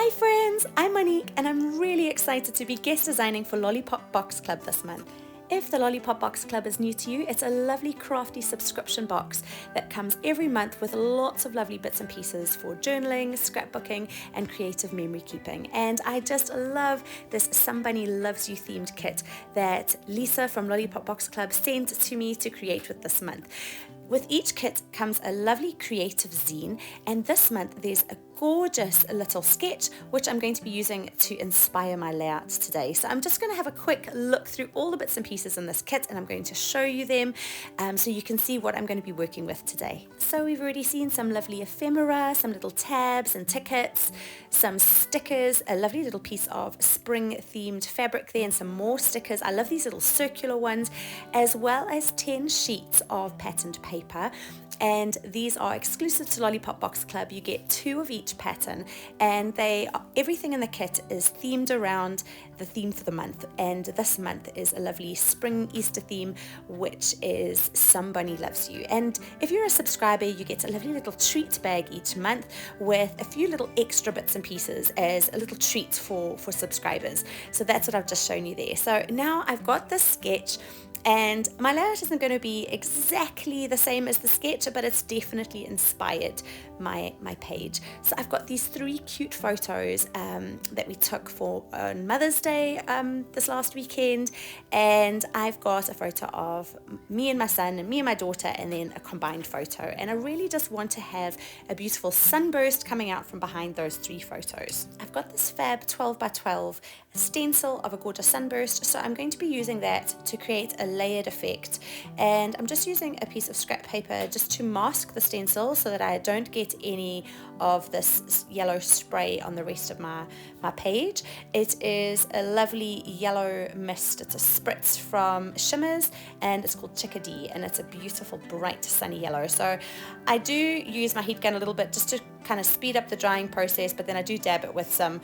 Hi friends, I'm Monique and I'm really excited to be guest designing for Lollipop Box Club this month. If the Lollipop Box Club is new to you, it's a lovely crafty subscription box that comes every month with lots of lovely bits and pieces for journaling, scrapbooking and creative memory keeping. And I just love this Somebody Loves You themed kit that Lisa from Lollipop Box Club sent to me to create with this month. With each kit comes a lovely creative zine, and this month there's a gorgeous little sketch which I'm going to be using to inspire my layout today. So I'm just going to have a quick look through all the bits and pieces in this kit and I'm going to show you them so you can see what I'm going to be working with today. So we've already seen some lovely ephemera, some little tabs and tickets, some stickers, a lovely little piece of spring themed fabric there and some more stickers. I love these little circular ones, as well as 10 sheets of patterned paper. And these are exclusive to Lollipop Box Club. You get 2 of each pattern, and everything in the kit is themed around the theme for the month, and this month is a lovely spring Easter theme, which is Somebody Loves You. And if you're a subscriber, you get a lovely little treat bag each month with a few little extra bits and pieces as a little treat for subscribers. So that's what I've just shown you there. So now I've got this sketch, and my layout isn't going to be exactly the same as the sketch, but it's definitely inspired my page. So I've got these 3 cute photos that we took for on Mother's Day this last weekend, and I've got a photo of me and my son and me and my daughter, and then a combined photo. And I really just want to have a beautiful sunburst coming out from behind those 3 photos. I've got this fab 12 by 12 stencil of a gorgeous sunburst, so I'm going to be using that to create a layered effect, and I'm just using a piece of scrap paper just to mask the stencil so that I don't get any of this yellow spray on the rest of my page. It is a lovely yellow mist. It's a spritz from Shimmers and it's called Chickadee, and it's a beautiful bright sunny yellow. So I do use my heat gun a little bit just to kind of speed up the drying process, but then I do dab it with some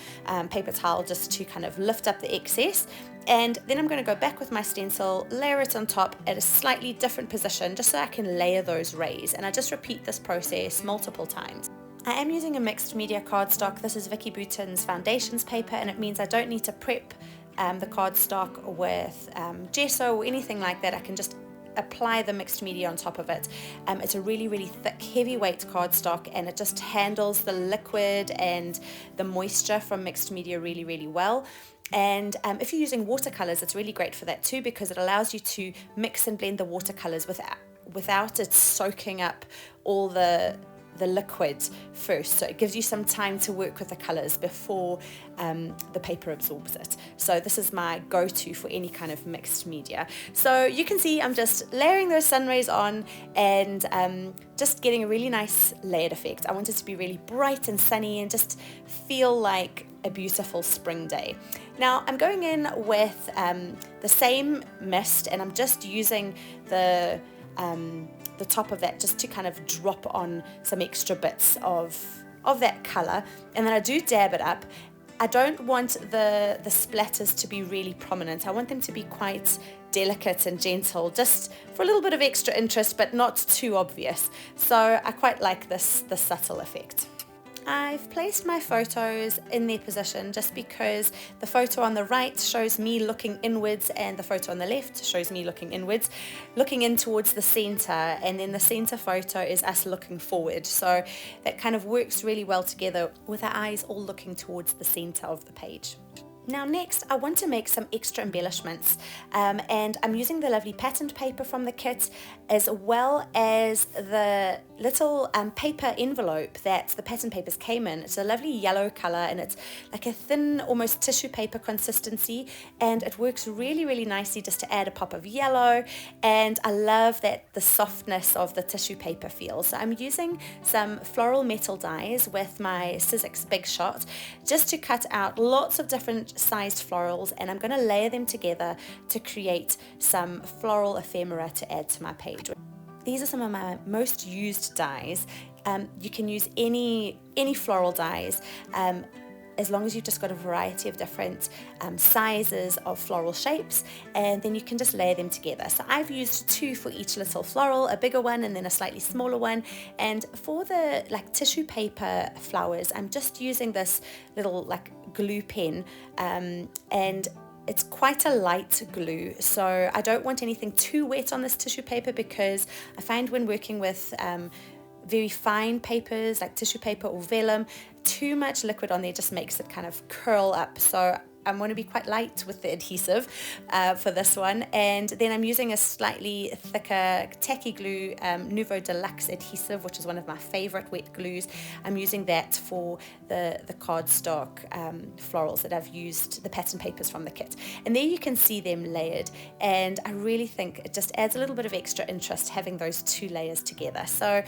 paper towel just to kind of lift up the excess. And then I'm going to go back with my stencil, layer it on top at a slightly different position just so I can layer those rays, and I just repeat this process multiple times. I am using a mixed media cardstock. This is Vicky Bouton's foundations paper, and it means I don't need to prep the cardstock with gesso or anything like that. I can just apply the mixed media on top of it. It's a really, really thick, heavyweight cardstock, and it just handles the liquid and the moisture from mixed media really, really well. And if you're using watercolors, it's really great for that too, because it allows you to mix and blend the watercolors without it soaking up all the liquid first. So it gives you some time to work with the colors before the paper absorbs it. So this is my go-to for any kind of mixed media. So you can see I'm just layering those sun rays on and just getting a really nice layered effect. I want it to be really bright and sunny and just feel like a beautiful spring day. Now I'm going in with the same mist, and I'm just using the top of that just to kind of drop on some extra bits of that color, and then I do dab it up. I don't want the splatters to be really prominent. I want them to be quite delicate and gentle, just for a little bit of extra interest, but not too obvious. So I quite like this subtle effect. I've placed my photos in their position just because the photo on the right shows me looking inwards and the photo on the left shows me looking inwards, looking in towards the center, and then the center photo is us looking forward. So that kind of works really well together with our eyes all looking towards the center of the page. Now next I want to make some extra embellishments, and I'm using the lovely patterned paper from the kit, as well as the little paper envelope that the pattern papers came in. It's a lovely yellow color and it's like a thin, almost tissue paper consistency, and it works really, really nicely just to add a pop of yellow, and I love that the softness of the tissue paper feel. So I'm using some floral metal dies with my Sizzix Big Shot just to cut out lots of different sized florals, and I'm going to layer them together to create some floral ephemera to add to my page. These are some of my most used dies. You can use any floral dies. as long as you've just got a variety of different sizes of floral shapes, and then you can just layer them together. So I've used 2 for each little floral, a bigger one and then a slightly smaller one. And for the like tissue paper flowers, I'm just using this little like glue pen, and it's quite a light glue, so I don't want anything too wet on this tissue paper, because I find when working with very fine papers like tissue paper or vellum, too much liquid on there just makes it kind of curl up. So I want to be quite light with the adhesive for this one. And then I'm using a slightly thicker tacky glue, Nouveau Deluxe adhesive, which is one of my favorite wet glues. I'm using that for the cardstock florals that I've used, the pattern papers from the kit. And there you can see them layered, and I really think it just adds a little bit of extra interest having those 2 layers together. So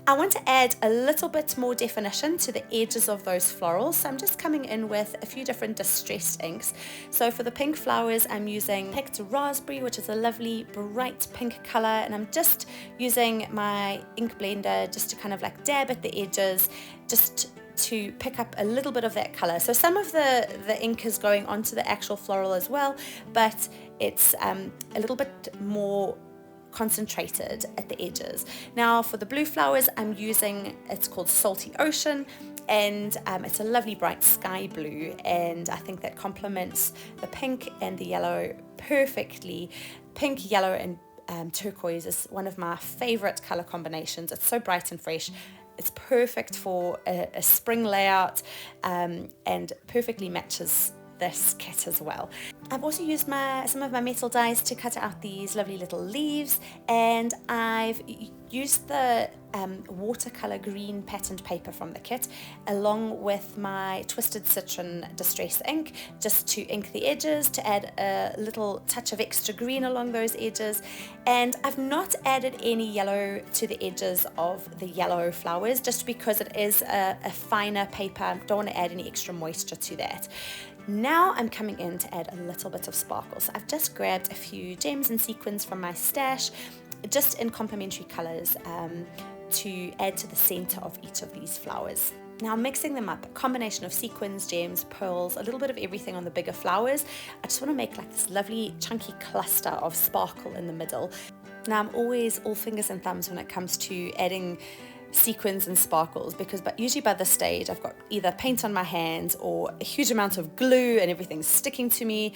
I want to add a little bit more definition to the edges of those florals, so I'm just coming in with a few different distressed inks. So for the pink flowers, I'm using picked raspberry, which is a lovely bright pink color, and I'm just using my ink blender just to kind of like dab at the edges, just to pick up a little bit of that color. So some of the ink is going onto the actual floral as well, but it's a little bit more concentrated at the edges. Now for the blue flowers, I'm using, it's called Salty Ocean, and it's a lovely bright sky blue, and I think that complements the pink and the yellow perfectly. Pink, yellow and turquoise is one of my favorite color combinations. It's so bright and fresh. It's perfect for a spring layout, and perfectly matches this kit as well. I've also used some of my metal dies to cut out these lovely little leaves, and I've used the watercolor green patterned paper from the kit along with my Twisted Citron Distress ink, just to ink the edges, to add a little touch of extra green along those edges. And I've not added any yellow to the edges of the yellow flowers, just because it is a finer paper. I don't want to add any extra moisture to that. Now I'm coming in to add a little bit of sparkle. So I've just grabbed a few gems and sequins from my stash, just in complementary colors, to add to the center of each of these flowers. Now I'm mixing them up, a combination of sequins, gems, pearls, a little bit of everything on the bigger flowers. I just want to make like this lovely chunky cluster of sparkle in the middle. Now I'm always all fingers and thumbs when it comes to adding sequins and sparkles, because usually by this stage I've got either paint on my hands or a huge amount of glue and everything's sticking to me.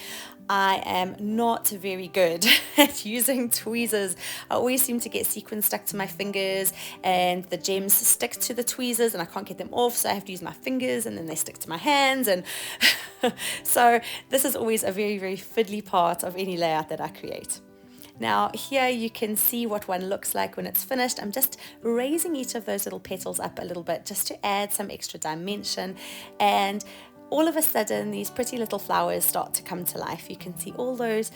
I am not very good at using tweezers. I always seem to get sequins stuck to my fingers, and the gems stick to the tweezers and I can't get them off, so I have to use my fingers and then they stick to my hands, and so this is always a very, very fiddly part of any layout that I create. Now here you can see what one looks like when it's finished. I'm just raising each of those little petals up a little bit just to add some extra dimension, and all of a sudden these pretty little flowers start to come to life. You can see all those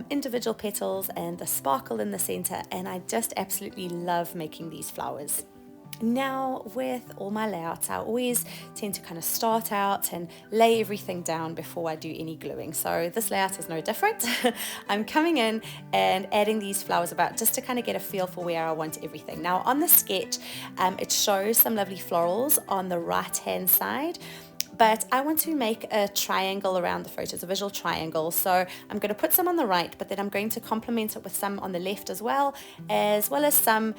individual petals and the sparkle in the center, and I just absolutely love making these flowers. Now with all my layouts, I always tend to kind of start out and lay everything down before I do any gluing. So this layout is no different. I'm coming in and adding these flowers about just to kind of get a feel for where I want everything. Now on the sketch, it shows some lovely florals on the right hand side, but I want to make a triangle around the photos, a visual triangle. So I'm going to put some on the right, but then I'm going to complement it with some on the left as well as some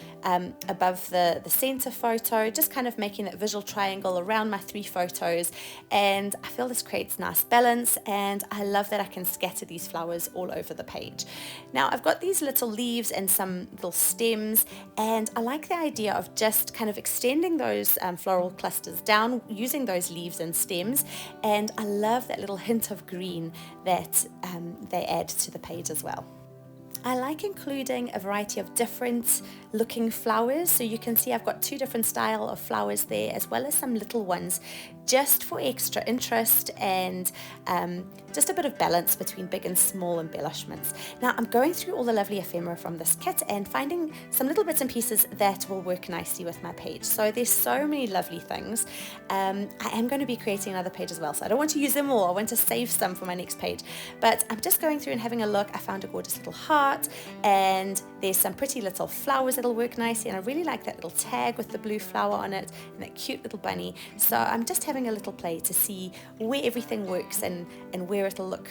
above the center photo, just kind of making that visual triangle around my 3 photos. And I feel this creates nice balance, and I love that I can scatter these flowers all over the page. Now I've got these little leaves and some little stems, and I like the idea of just kind of extending those floral clusters down using those leaves and stems, and I love that little hint of green that they add to the page as well. I like including a variety of different looking flowers, so you can see I've got 2 different style of flowers there, as well as some little ones, just for extra interest and just a bit of balance between big and small embellishments. Now I'm going through all the lovely ephemera from this kit and finding some little bits and pieces that will work nicely with my page. So there's so many lovely things. I am going to be creating another page as well, so I don't want to use them all. I want to save some for my next page, but I'm just going through and having a look. I found a gorgeous little heart. heart, and there's some pretty little flowers that'll work nicely, and I really like that little tag with the blue flower on it and that cute little bunny. So I'm just having a little play to see where everything works and where it'll look,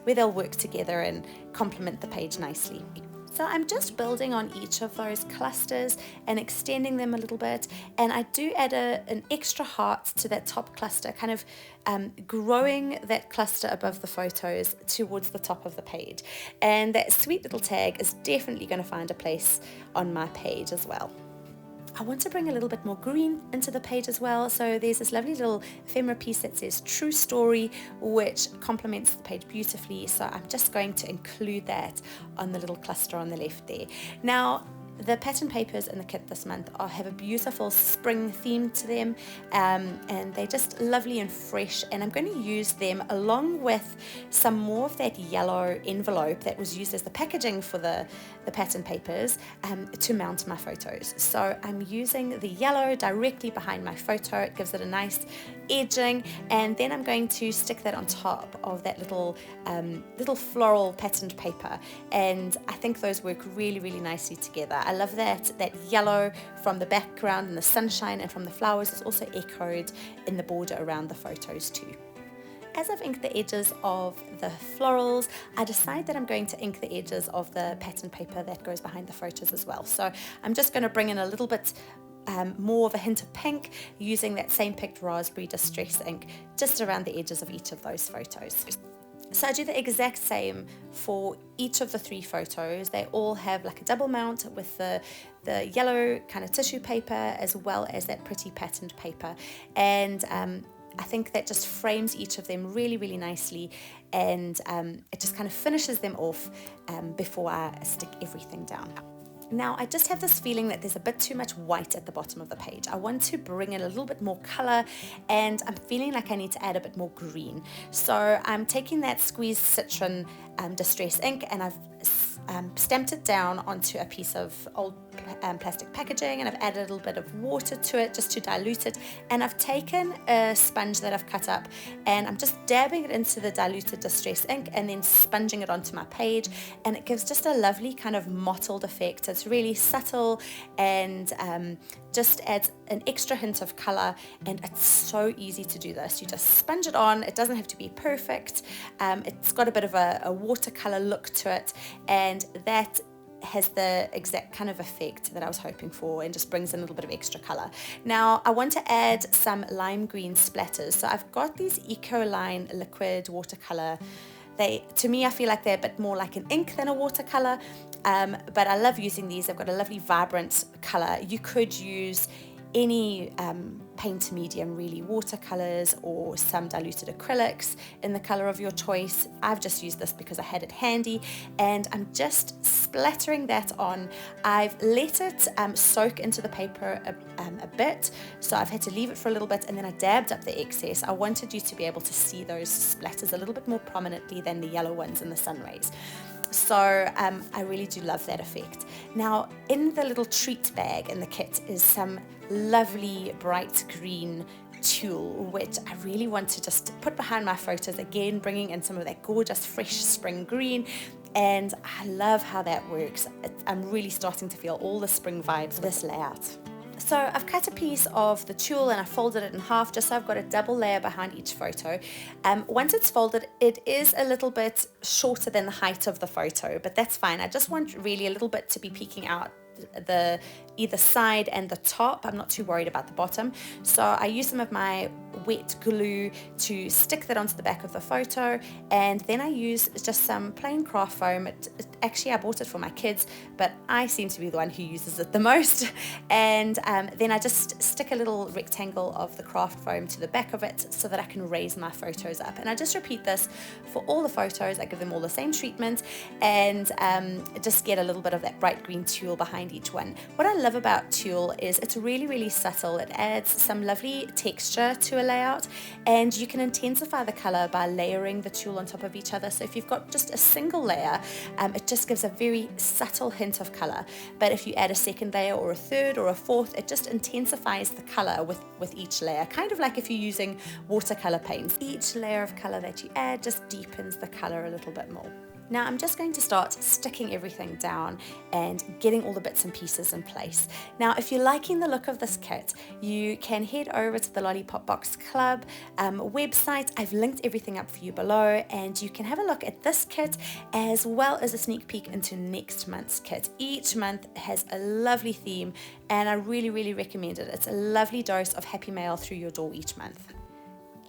where they'll work together and complement the page nicely. So I'm just building on each of those clusters and extending them a little bit, and I do add an extra heart to that top cluster, kind of growing that cluster above the photos towards the top of the page. And that sweet little tag is definitely going to find a place on my page as well. I want to bring a little bit more green into the page as well. So there's this lovely little ephemera piece that says True Story, which complements the page beautifully. So I'm just going to include that on the little cluster on the left there. Now, the pattern papers in the kit this month have a beautiful spring theme to them, and they're just lovely and fresh, and I'm going to use them along with some more of that yellow envelope that was used as the packaging for the pattern papers to mount my photos. So I'm using the yellow directly behind my photo. It gives it a nice edging, and then I'm going to stick that on top of that little floral patterned paper, and I think those work really, really nicely together. I love that yellow from the background and the sunshine and from the flowers is also echoed in the border around the photos too. As I've inked the edges of the florals, I decide that I'm going to ink the edges of the pattern paper that goes behind the photos as well. So I'm just going to bring in a little bit more of a hint of pink using that same picked raspberry distress ink just around the edges of each of those photos. So I do the exact same for each of the 3 photos. They all have like a double mount with the yellow kind of tissue paper as well as that pretty patterned paper, and I think that just frames each of them really, really nicely, and it just kind of finishes them off before I stick everything down. Now I just have this feeling that there's a bit too much white at the bottom of the page. I want to bring in a little bit more color, and I'm feeling like I need to add a bit more green. So I'm taking that squeezed citron distress ink, and I've stamped it down onto a piece of old plastic packaging, and I've added a little bit of water to it just to dilute it, and I've taken a sponge that I've cut up and I'm just dabbing it into the diluted distress ink and then sponging it onto my page, and it gives just a lovely kind of mottled effect. It's really subtle and just adds an extra hint of color, and it's so easy to do this. You just sponge it on. It doesn't have to be perfect. It's got a bit of a watercolor look to it, and that has the exact kind of effect that I was hoping for, and just brings in a little bit of extra color. Now I want to add some lime green splatters. So I've got these Ecoline liquid watercolor. To me, I feel like they're a bit more like an ink than a watercolor, but I love using these. They've got a lovely vibrant color. You could use any paint medium really, watercolors or some diluted acrylics in the color of your choice. I've just used this because I had it handy, and I'm just splattering that on. I've let it soak into the paper a bit, so I've had to leave it for a little bit, and then I dabbed up the excess. I wanted you to be able to see those splatters a little bit more prominently than the yellow ones in the sun rays. So I really do love that effect. Now in the little treat bag in the kit is some lovely bright green tulle, which I really want to just put behind my photos, again bringing in some of that gorgeous fresh spring green, and I love how that works. I'm really starting to feel all the spring vibes of this layout. So I've cut a piece of the tulle and I folded it in half just so I've got a double layer behind each photo. Once it's folded, it is a little bit shorter than the height of the photo, but that's fine. I just want really a little bit to be peeking out the either side and the top. I'm not too worried about the bottom. So I use some of my wet glue to stick that onto the back of the photo, and then I use just some plain craft foam. Actually, I bought it for my kids, but I seem to be the one who uses it the most. And then I just stick a little rectangle of the craft foam to the back of it so that I can raise my photos up. And I just repeat this for all the photos. I give them all the same treatment, and just get a little bit of that bright green tulle behind each one. What I love about tulle is it's really, really subtle. It adds some lovely texture to a layout, and you can intensify the color by layering the tulle on top of each other. So if you've got just a single layer, it just gives a very subtle hint of color. But if you add a second layer or a third or a fourth, it just intensifies the color with each layer, kind of like if you're using watercolor paints. Each layer of color that you add just deepens the color a little bit more. Now I'm just going to start sticking everything down and getting all the bits and pieces in place. Now if you're liking the look of this kit, you can head over to the Lollipop Box Club website. I've linked everything up for you below, and you can have a look at this kit as well as a sneak peek into next month's kit. Each month has a lovely theme, and I really recommend it. It's a lovely dose of happy mail through your door each month.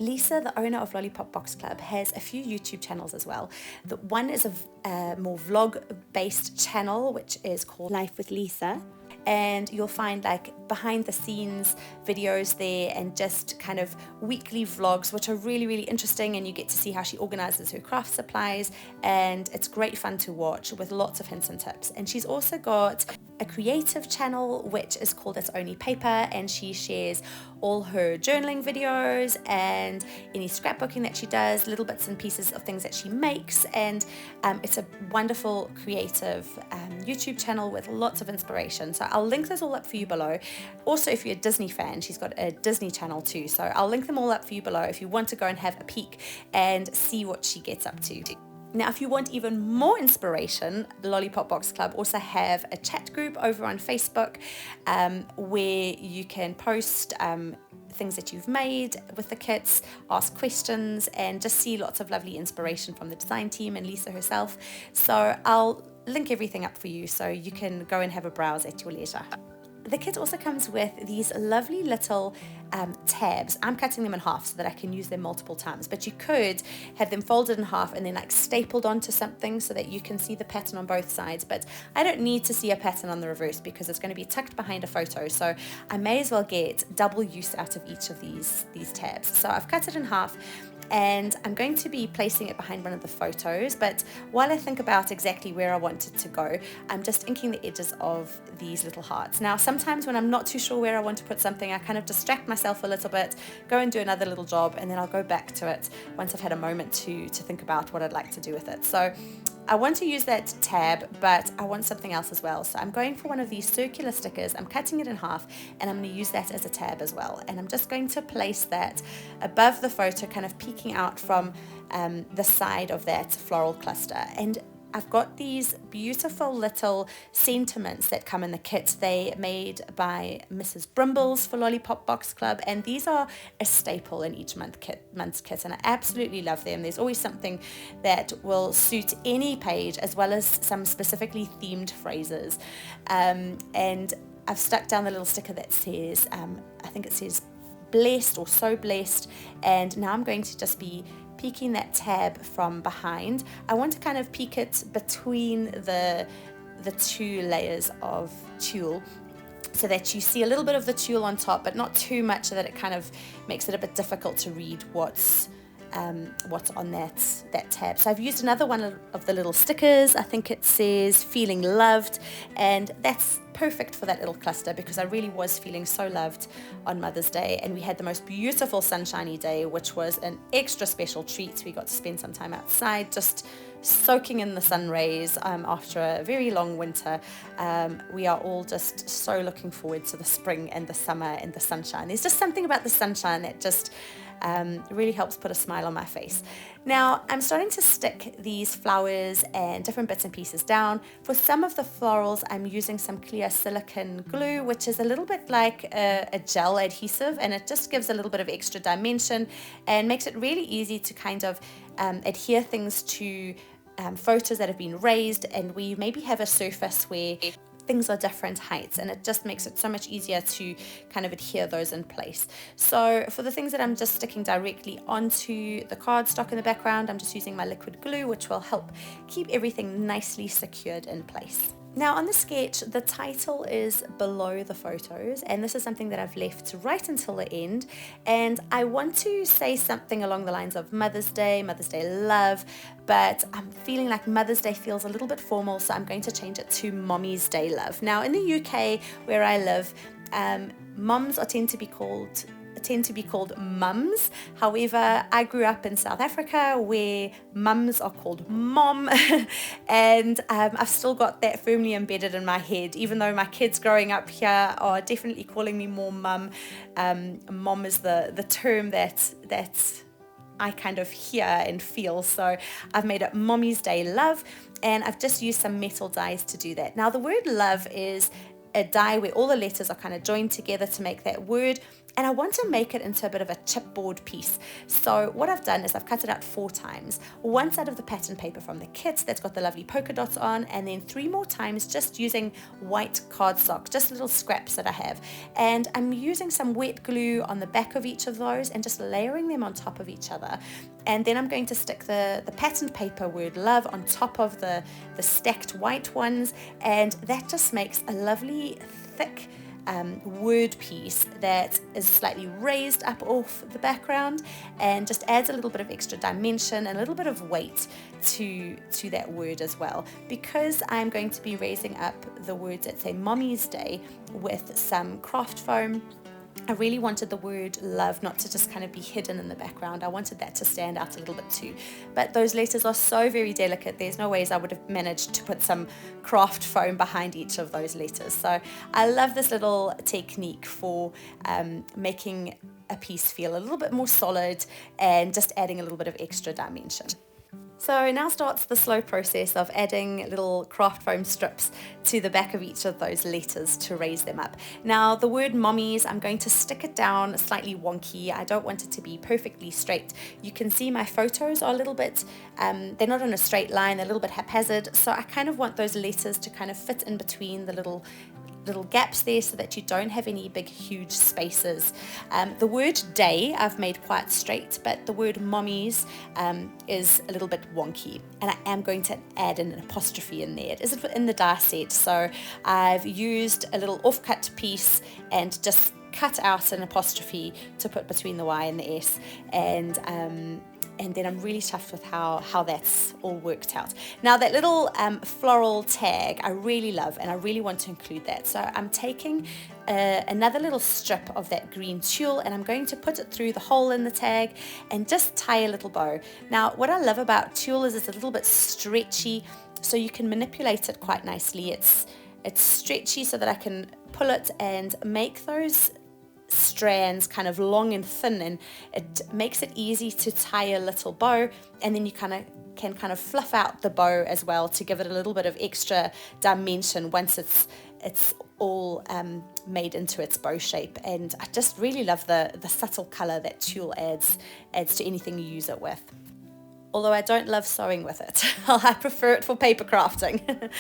Lisa, the owner of Lollipop Box Club, has a few YouTube channels as well. The one is a more vlog-based channel, which is called Life with Lisa. And you'll find like behind the scenes videos there, and just kind of weekly vlogs, which are really interesting, and you get to see how she organizes her craft supplies, and it's great fun to watch with lots of hints and tips. And she's also got a creative channel which is called It's Only Paper, and she shares all her journaling videos and any scrapbooking that she does, little bits and pieces of things that she makes, and it's a wonderful creative YouTube channel with lots of inspiration. So I'll link those all up for you below. Also, if you're a Disney fan, she's got a Disney channel too, so I'll link them all up for you below if you want to go and have a peek and see what she gets up to. Now, if you want even more inspiration, the Lollipop Box Club also have a chat group over on Facebook where you can post things that you've made with the kits, ask questions, and just see lots of lovely inspiration from the design team and Lisa herself. So I'll link everything up for you so you can go and have a browse at your leisure. The kit also comes with these lovely little tabs. I'm cutting them in half so that I can use them multiple times, but you could have them folded in half and then like stapled onto something so that you can see the pattern on both sides, but I don't need to see a pattern on the reverse because it's going to be tucked behind a photo, so I may as well get double use out of each of these tabs. So I've cut it in half, and I'm going to be placing it behind one of the photos, but while I think about exactly where I want it to go, I'm just inking the edges of these little hearts. Now sometimes when I'm not too sure where I want to put something, I kind of distract myself a little bit, go and do another little job, and then I'll go back to it once I've had a moment to think about what I'd like to do with it. So I want to use that tab, but I want something else as well. So I'm going for one of these circular stickers. I'm cutting it in half, and I'm going to use that as a tab as well. And I'm just going to place that above the photo, kind of peeking out from the side of that floral cluster. And I've got these beautiful little sentiments that come in the kit. They made by Mrs. Brimbles for Lollipop Box Club, and these are a staple in each month's kit, and I absolutely love them. There's always something that will suit any page, as well as some specifically themed phrases. And I've stuck down the little sticker that says, I think it says blessed or so blessed, and now I'm going to just be peeking that tab from behind. I want to kind of peek it between the two layers of tulle so that you see a little bit of the tulle on top, but not too much so that it kind of makes it a bit difficult to read what's on that tab. So I've used another one of the little stickers. I think it says feeling loved, and that's perfect for that little cluster because I really was feeling so loved on Mother's Day, and we had the most beautiful sunshiny day, which was an extra special treat. We got to spend some time outside just soaking in the sun rays after a very long winter. We are all just so looking forward to the spring and the summer and the sunshine. There's just something about the sunshine that just really helps put a smile on my face. Now I'm starting to stick these flowers and different bits and pieces down. For some of the florals I'm using some clear silicone glue, which is a little bit like a gel adhesive, and it just gives a little bit of extra dimension and makes it really easy to kind of adhere things to photos that have been raised, and we maybe have a surface where things are different heights, and it just makes it so much easier to kind of adhere those in place. So for the things that I'm just sticking directly onto the cardstock in the background, I'm just using my liquid glue, which will help keep everything nicely secured in place. Now on the sketch, the title is below the photos, and this is something that I've left right until the end, and I want to say something along the lines of Mother's Day love, but I'm feeling like Mother's Day feels a little bit formal, so I'm going to change it to Mommy's Day love. Now in the UK where I live, moms tend to be called mums. However, I grew up in South Africa where mums are called mom, and I've still got that firmly embedded in my head, even though my kids growing up here are definitely calling me more mum. Mom is the term that I kind of hear and feel. So I've made it Mommy's Day Love, and I've just used some metal dies to do that. Now the word love is a die where all the letters are kind of joined together to make that word, and I want to make it into a bit of a chipboard piece. So what I've done is I've cut it out 4 times, one side of the pattern paper from the kit that's got the lovely polka dots on, and then 3 more times just using white cardstock, just little scraps that I have, and I'm using some wet glue on the back of each of those and just layering them on top of each other. And then I'm going to stick the pattern paper word love on top of the stacked white ones, and that just makes a lovely thick word piece that is slightly raised up off the background and just adds a little bit of extra dimension and a little bit of weight to that word as well. Because I'm going to be raising up the words that say Mommy's Day with some craft foam, I really wanted the word love not to just kind of be hidden in the background. I wanted that to stand out a little bit too. But those letters are so very delicate, there's no ways I would have managed to put some craft foam behind each of those letters. So I love this little technique for making a piece feel a little bit more solid and just adding a little bit of extra dimension. So now starts the slow process of adding little craft foam strips to the back of each of those letters to raise them up. Now the word mommies, I'm going to stick it down slightly wonky. I don't want it to be perfectly straight. You can see my photos are a little bit, they're not in a straight line, they're a little bit haphazard. So I kind of want those letters to kind of fit in between the little gaps there so that you don't have any big huge spaces. The word day I've made quite straight, but the word mommies is a little bit wonky, and I am going to add an apostrophe in there. It is in the die set, so I've used a little offcut piece and just cut out an apostrophe to put between the Y and the S, and then I'm really chuffed with how that's all worked out. Now that little floral tag I really love, and I really want to include that. So I'm taking another little strip of that green tulle, and I'm going to put it through the hole in the tag and just tie a little bow. Now what I love about tulle is it's a little bit stretchy, so you can manipulate it quite nicely. It's stretchy so that I can pull it and make those strands kind of long and thin, and it makes it easy to tie a little bow, and then you can kind of fluff out the bow as well to give it a little bit of extra dimension once it's all made into its bow shape. And I just really love the subtle color that tulle adds to anything you use it with. Although I don't love sewing with it. I prefer it for paper crafting.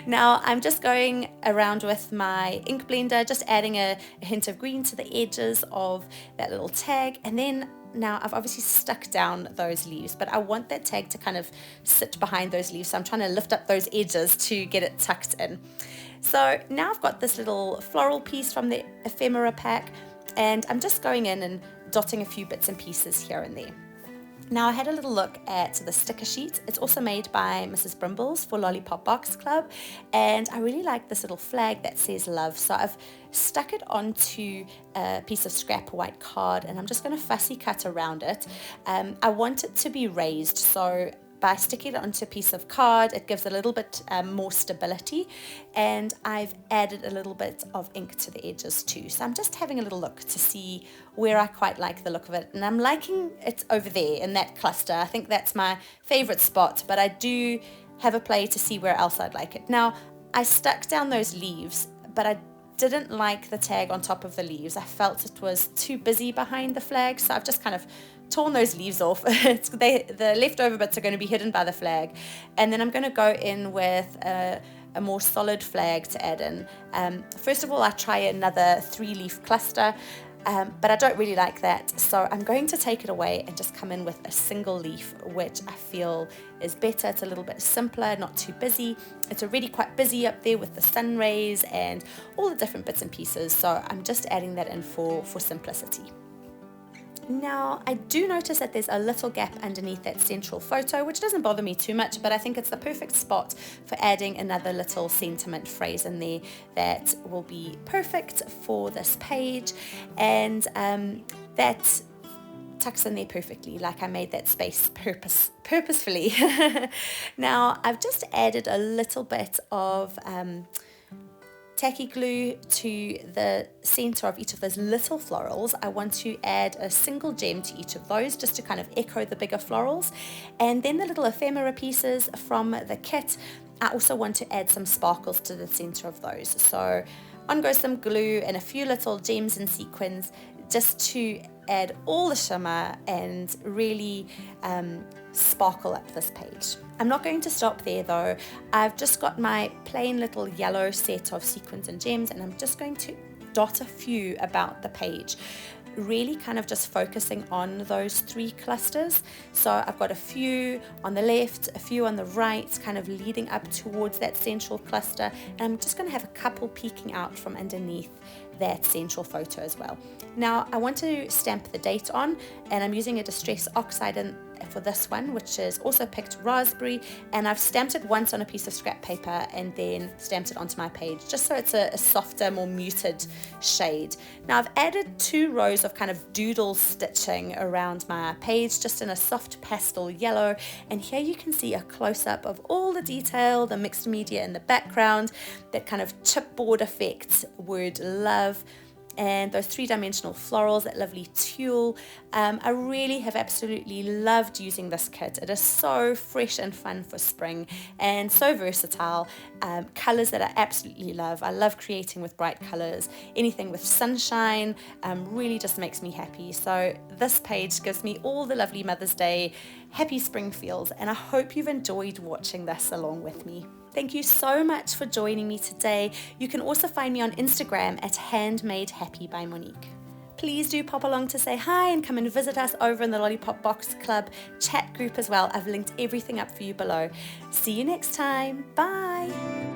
Now I'm just going around with my ink blender, just adding a hint of green to the edges of that little tag, and then now I've obviously stuck down those leaves, but I want that tag to kind of sit behind those leaves, so I'm trying to lift up those edges to get it tucked in. So now I've got this little floral piece from the ephemera pack, and I'm just going in and dotting a few bits and pieces here and there. Now I had a little look at the sticker sheet. It's also made by Mrs. Brimbles for Lollipop Box Club, and I really like this little flag that says love. So I've stuck it onto a piece of scrap white card, and I'm just going to fussy cut around it. I want it to be raised, so by sticking it onto a piece of card, it gives a little bit more stability, and I've added a little bit of ink to the edges too. So I'm just having a little look to see where I quite like the look of it, and I'm liking it over there in that cluster. I think that's my favorite spot, but I do have a play to see where else I'd like it. Now I stuck down those leaves, but I didn't like the tag on top of the leaves. I felt it was too busy behind the flag, so I've just kind of torn those leaves off. The leftover bits are going to be hidden by the flag, and then I'm going to go in with a more solid flag to add in. First of all, I try another 3-leaf cluster, but I don't really like that, so I'm going to take it away and just come in with a single leaf, which I feel is better. It's a little bit simpler, not too busy. It's already quite busy up there with the sun rays and all the different bits and pieces, so I'm just adding that in for simplicity. Now I do notice that there's a little gap underneath that central photo, which doesn't bother me too much, but I think it's the perfect spot for adding another little sentiment phrase in there that will be perfect for this page, and that tucks in there perfectly, like I made that space purposefully. Now I've just added a little bit of tacky glue to the center of each of those little florals. I want to add a single gem to each of those just to kind of echo the bigger florals. And then the little ephemera pieces from the kit, I also want to add some sparkles to the center of those. So on goes some glue and a few little gems and sequins just to add all the shimmer and really sparkle up this page. I'm not going to stop there though. I've just got my plain little yellow set of sequins and gems, and I'm just going to dot a few about the page, really kind of just focusing on those 3 clusters. So I've got a few on the left, a few on the right, kind of leading up towards that central cluster, and I'm just going to have a couple peeking out from underneath that central photo as well. Now I want to stamp the date on, and I'm using a Distress Oxide for this one, which is also picked raspberry, and I've stamped it once on a piece of scrap paper and then stamped it onto my page just so it's a softer, more muted shade. Now I've added 2 rows of kind of doodle stitching around my page just in a soft pastel yellow, and here you can see a close-up of all the detail, the mixed media in the background, that kind of chipboard effect would love, and those 3-dimensional florals, that lovely tulle. I really have absolutely loved using this kit. It is so fresh and fun for spring and so versatile. Colors that I absolutely love. I love creating with bright colors. Anything with sunshine really just makes me happy. So this page gives me all the lovely Mother's Day happy spring feels, and I hope you've enjoyed watching this along with me. Thank you so much for joining me today. You can also find me on Instagram at Handmade Happy by Monique. Please do pop along to say hi and come and visit us over in the Lollipop Box Club chat group as well. I've linked everything up for you below. See you next time. Bye.